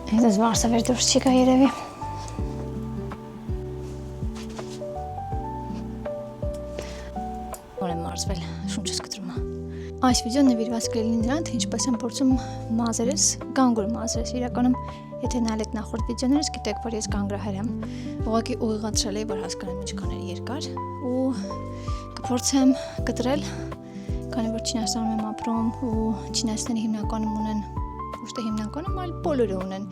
Այդպես վարսավեր դուրս չի գա երևի։ Որ եմ մարզվել, շունչս կտրում է։ Այս վիդեոն նվիրված կլինի նրան, թե ինչպես եմ փորձում մազերս, գանգուր մազերս իրականում, եթե նայեք նախորդ վիդեոներս, գիտեք, որ ես գանգրահար եմ։ Ուղղակի ուղիղացրել եմ, որ հասկանամ ինչքան էր երկար ու կփորձեմ կտրել, քանի որ Չինաստանում եմ ապրում ու չինացիները հիմնականում ունեն, ոչ թե հիմնականում, այլ բոլորը ունեն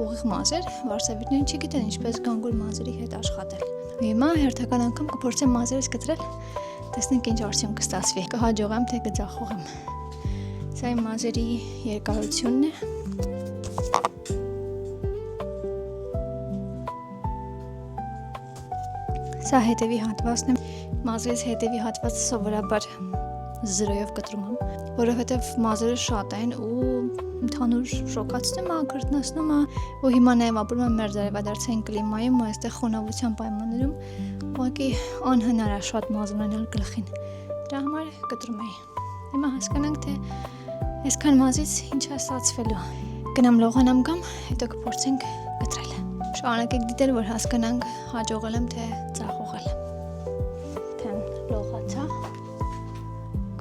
ուղիղ մազեր, վարսավիրները չգիտեն ինչպես գանգուր մազերի հետ աշխատել։ Հիմա հերթական անգամ կփորձեմ մազերս կտրել, տեսնենք ինչ արդյունք կստացվի, կհաջողեմ թե կձախողեմ։ Սա իմ մազերի երկարությունն է։ Սա հետևի հատվածն է, մազերս հետևի հատվածը սովորաբար 0-ով կտրում եմ, որովհետև մազերը շատ են ու ընդհանուր շոկացնում է, քրտնացնում է ու հիմա նաև ապրում եմ մերձարևադարձային կլիմայում ու այստեղ խոնավության պայմաններում ուղղակի անհնար է շատ մազ ունենալ գլխին, դրա համար կտրում էի։ Հիմա հասկանանք, թե այսքան մազից ինչ է ստացվելու։ Գնամ լողանամ գամ, հետո կփորձենք կտրել։ Շարունակեք դիտել, որ հասկանանք հաջողել եմ թե ձախողել։ Թեն լողացա։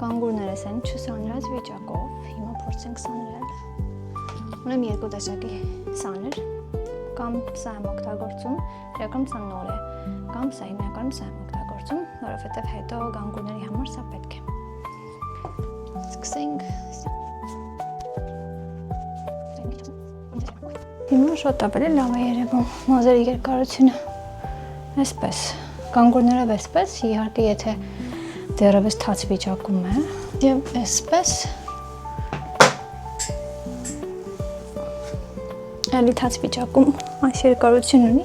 Կանգուրներս են չսանրած վիճակով, հիմա փորձենք սանրել։ Ունեմ երկու տեսակի սաներ, կամ սա եմ օգտագործում, իրականում սա նոր է, կամ սա հիմնականում սա եմ օգտագործում, որովհետև հետո գանգուրների համար սա պետք է։ Սկսենք։ Հիմա շատ ավելի լավ է երևում մազերի երկարությունը, այսպես, գանգուրներով այսպես, իհարկե եթե դեռևս թաց վիճակում է, և այսպես, էլի թաց վիճակում այս երկարություն ունի,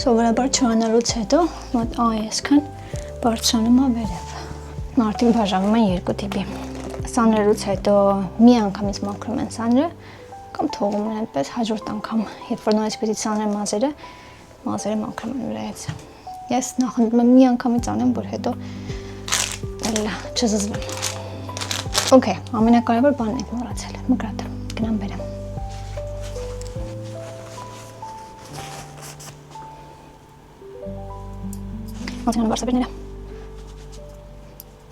սովորաբար չանալուց հետո, մոտ այսքան բարձրանում է վերև։ Մարդիկ բաժանում են երկու տիպի։ Սանրելուց հետո մի անգամից մաքրում են սանրը, կամ թողում են այդպես հաջորդ անգամ, երբ որ նորից պիտի ծանրեմ մազերը մաքրում են վրայից։ Ես նախընտրում եմ մի անգամից անեմ, որ հետո չզզվեմ։ Okay, ամենակարևոր բանն ենք մոռացել, մկրատը, գնամ բերեմ։ Ոնց են վարսավիրները։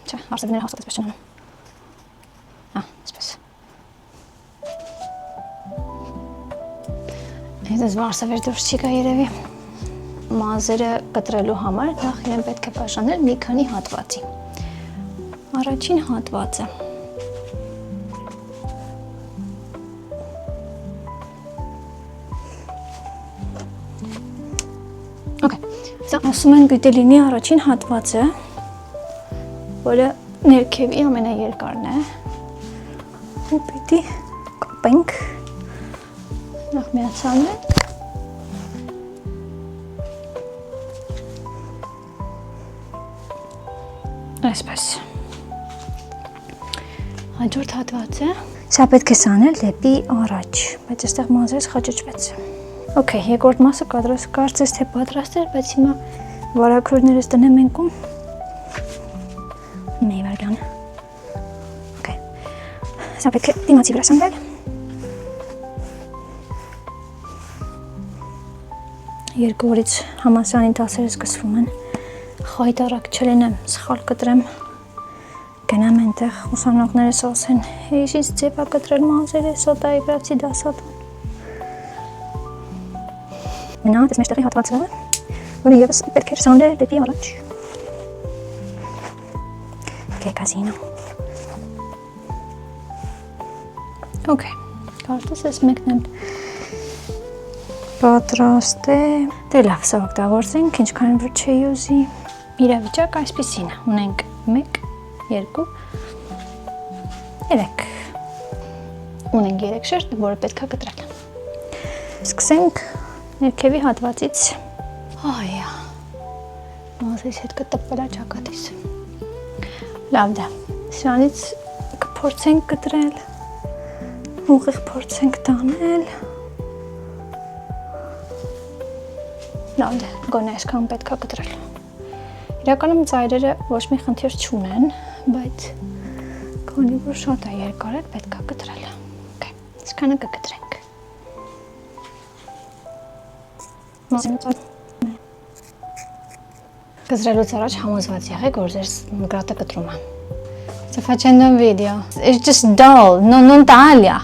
Չէ, վարսավիրները հաստատ այսպես չեն անում։ Այսպես։ Այդպես վարսավիր դուրս չի գա երևի։ Մազերը կտրելու համար նախ իրեն պետք է բաժանել մի քանի հատվածի։ Առաջին հատվածը։ Սա ասում են պիտի լինի առաջին հատվածը, որը ներքևի ամենաերկարն է, ու պիտի կապենք, նախ միացանենք, այսպես, հաջորդ հատվածը, սա պետք է սանել դեպի առաջ, բայց այստեղ մազերս խաճճվեց։ Okay, երկրորդ մասը կարծես թե պատրաստ էր, բայց հիմա վարակրուներս տնեմ ենքում։ Մի վարգան։ Okay. Սա պետք է դիմացի վրա սանվել։ Երկու օրից համալսարանի դասերը սկսվում են։ Խայտառակ չլինեմ, սխալ կտրեմ։ Գնամ այնտեղ ուսանողներս ասեն, ինչ ձև է կտրել մազերը, սոտայի վրացի դասատուն։ Մնա այս մեջտեղի հատվածը, որը ևս պետք է սանրել դեպի առաջ։ Կեկազինո։ Okay, կարծես ես մեկն եմ պատրաստ է։ Դե լավ, սա օգտագործենք, ինչքան որ չի ուզի։ Իրավիճակը այսպիսին է, ունենք 1, 2, 3։ Ունենք 3 շերտ, որը պետք է կտրել։ Սկսենք ներքևի հատվածից, այա, մազերիս հետ կտպվելա ճակատիս։ Լավ դա, սրանից կփորձենք կտրել, ուղիղ փորձենք տանել։ Լավ դա, գոնե այսքան պետք է կտրել։ Իրականում ծայրերը ոչ մի խնդիր չունեն, բայց քանի որ շատ է երկար, պետք է կտրել։ Okay, այսքանը կկտրենք։ Կտրելուց առաջ համոզված եղեք, որ ձեր գրատը կտրում է։ Facendo un video. It's just dull, non taglia.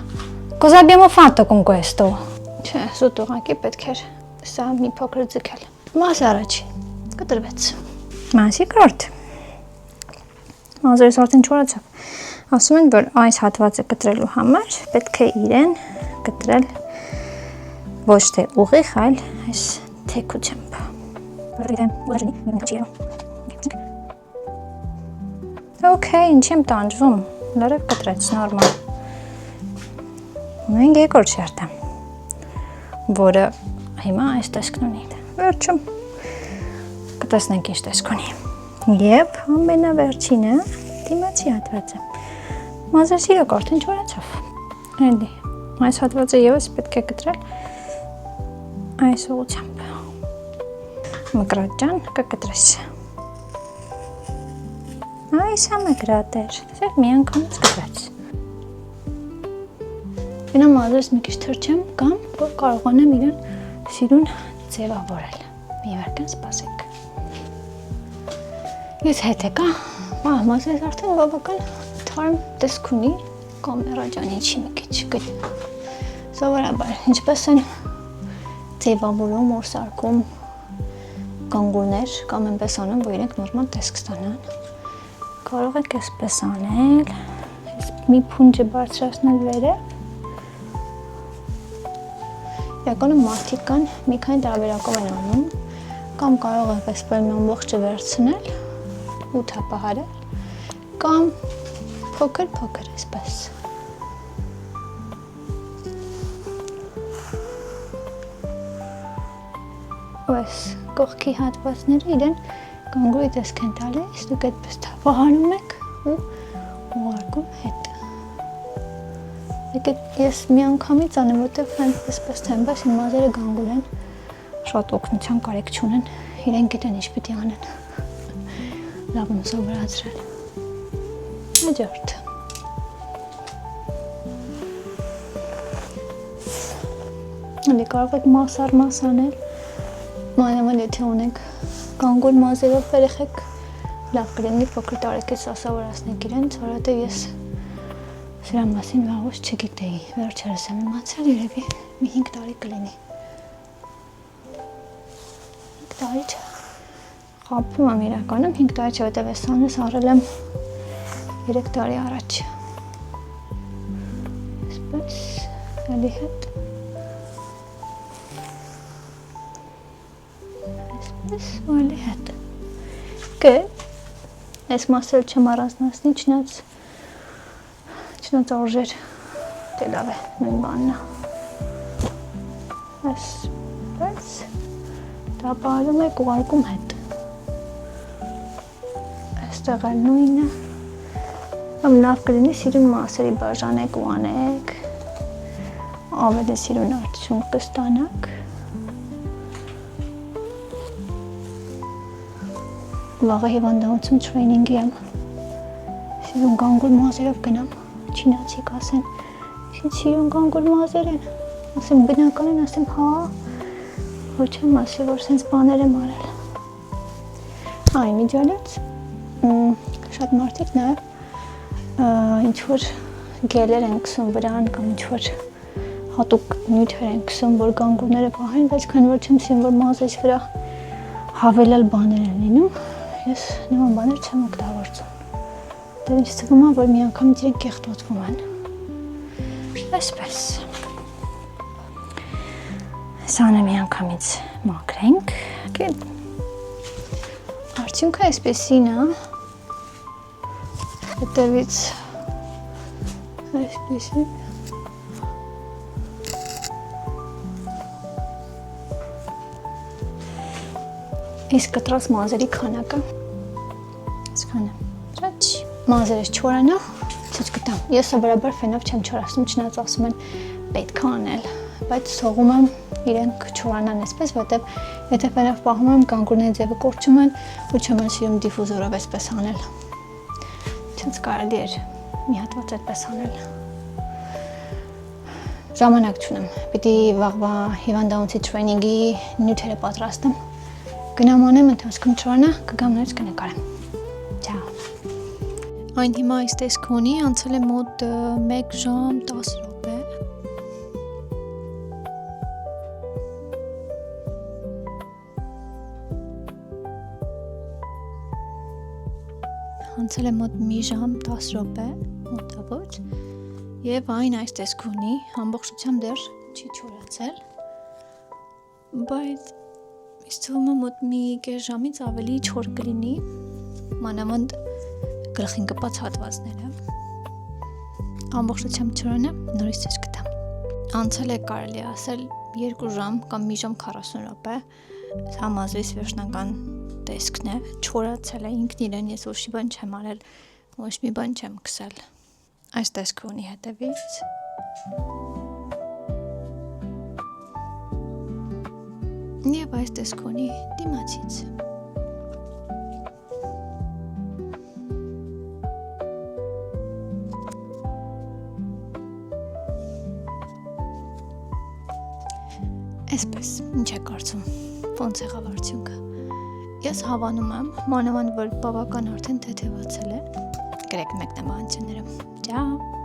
Cosa abbiamo fatto con questo? Չէ, զուտ ուղղակի պետք էր սա մի փոքր ձգել։ Մաս առաջին, կտրվեց։ Մաս երկրորդ։ Մազերս արդեն չորացավ։ Ասում են, որ այս հատվածը կտրելու համար պետք է իրեն կտրել ոչ թե ուղիղ, այլ այս թեքությամբ։ Okay, ինչի եմ տանջվում, լրև կտրեց, նորմալ։ Ունենք երկրորդ շերտը, որը հիմա այս տեսքն ունի, վերջում կտեսնենք ինչ տեսք ունի։ Եվ ամենավերջինը դիմացի հատվածը։ Մազերս իրոք արդեն չորացավ։ Էլի, այս հատվածը ևս պետք է կտրել այս ուղղությամբ։ Մկրատ ջան, կկտրես։ Այս ամեգրատ էր, տեսեք մի անգամից կտրեց։ Գնամ մազերս մի քիչ թրջեմ կամ որ կարողանեմ իրեն սիրուն ձևավորել։ Մի վարքան սպասեք։ Ես հետ եկա, մազերս արդեն բավական թարմ տեսք ունի, կամերա ջանի չի մի քիչ սովորաբար, ինչպես են ձևավորում, օրսարկում կանգուրներ կամ այնպես անում, որ իրենք նորմալ տեսք ստանան։ Կարող եք այսպես անել, մի փունջը բարձրացնել վերև։ Իրականում մարդիկ կան մի քանի տարբերակով են անում, կամ կարող եք այսպես մի ամբողջը վերցնել ու թափահարել, կամ փոքր այսպես։ Այս կողքի հատվածները իրեն կանգուրի տեսք են տալիս, դուք այդպես թափահարում եք ու ուղարկում հետ։ Եկեք ես մի անգամից անեմ, որտեղ այսպես թեմ, բայց իմ մազերը գանգուր են, շատ օգնության կարիք չունեն, իրեն գիտեն ինչ պիտի անեն։ Լավ եմ սովորացրել։ Հաջորդ։ Ալի կարող եք մաս առ մաս անել։ Մանավանդ եթե ունենք գանգուր մազերով երեխեք, լավ կլինի փոքր տարեկից սովորացնենք իրենց, որովհետև ես սրա մասին վաղուց չգիտեի, վերջերս եմ իմացել, երևի մի 5 տարի կլինի։ 5 տարի չէ, խաբում եմ իրականում, 5 տարի չէ, որովհետև ես անես առել եմ 3 տարի առաջ։ Այսպես, ալի հետ։ Այսպես հետ։ Կը, ես մասել չեմ առանձնացնի, չնած օրժեր, դե լավ է, նույն բաննա։ Այսպես, տապարում եք ուղարկում հետ։ Այստեղ էլ նույնը, ամ լավ կլինի սիրուն մասերի բաժանեք ու անեք, ավելի սիրուն արդյունք կստանաք։ Վաղը հիվանդանոցում թրեյնինգի եմ, սիրուն գանգուր մազերով գնամ, չինացի կասեն, ինչ սիրուն գանգուր մազեր են, ասեմ բնական են, ասեմ հա, որ չեմ ասի, որ սենց բաներ եմ արել։ Այ միջալից, շատ մարդիկ նաև ինչ-որ գելեր են կսում վրան կամ ինչ-որ հատուկ նյութեր են կսում, որ գանգուրները պահեն, բայց քանի որ չեմ սիրում, որ մազես վրա հավելյալ բաներ են լինում, ես նման բաներ չեմ օգտագործում։ Դե ինձ թվում է, որ մի անգամ իրենք կեղտոտվում են։ Այսպես։ Սանը մի անգամից մաքրենք։ Արդյունքը այսպեսին է։ Հետևից այսպեսին։ Իսկ կտրած մազերի քանակը այսքանը։ Մազերս չորանա, ցույց կտամ։ Ես սովորաբար ֆենով չեմ չորացնում, չնայած ասում են պետք է անել, բայց թողում եմ իրենք չորանան այսպես, որտեղ եթե ֆենով պահում եմ, գանգուրների ձևը կորչում են ու չեմ սիրում դիֆուզորով այսպես անել։ Չենց կարելի էր մի հատված այդպես անել։ ժամանակ չունեմ։ Պիտի վաղվա հիվանդանոցի տրեյնինգի նյութերը պատրաստեմ։ Գնամ անեմ, ընթացքում չորանա, կգամ նորից կնկարեմ։ Չաո։ Այն հիմա այս տեսք ունի, անցել է մոտ 1 ժամ 10 րոպե։ Անցել է մոտ մի ժամ 10 րոպե, մոտավոր, եւ այն այս տեսք ունի, ամբողջությամբ դեռ չի չորացել, բայց ինձ թվում է մոտ մի կես ժամից ավելի չոր կլինի, մանավանդ գլխին կպած հատվածները։ Ամբողջությամբ չորանա, նորից ցույց կտամ։ Անցել է կարելի ասել 2 ժամ կամ մի ժամ 40 րոպե, համազրույց վերջնական տեսքն է, չորացել է ինքն իրեն, ես ոչ մի բան չեմ արել, ոչ մի բան չեմ քսել։ Այս տեսքը ունի հետևից։ Եվ այս տեսքը ունի դիմացից։ Այսպես, ինչ է կարծում, ոնց եղավ արդյունքը։ Ես հավանում եմ, մանավանդ որ բավական արդեն թեթևացել է։ Գրեք մեկնաբանությունները։ Ciao.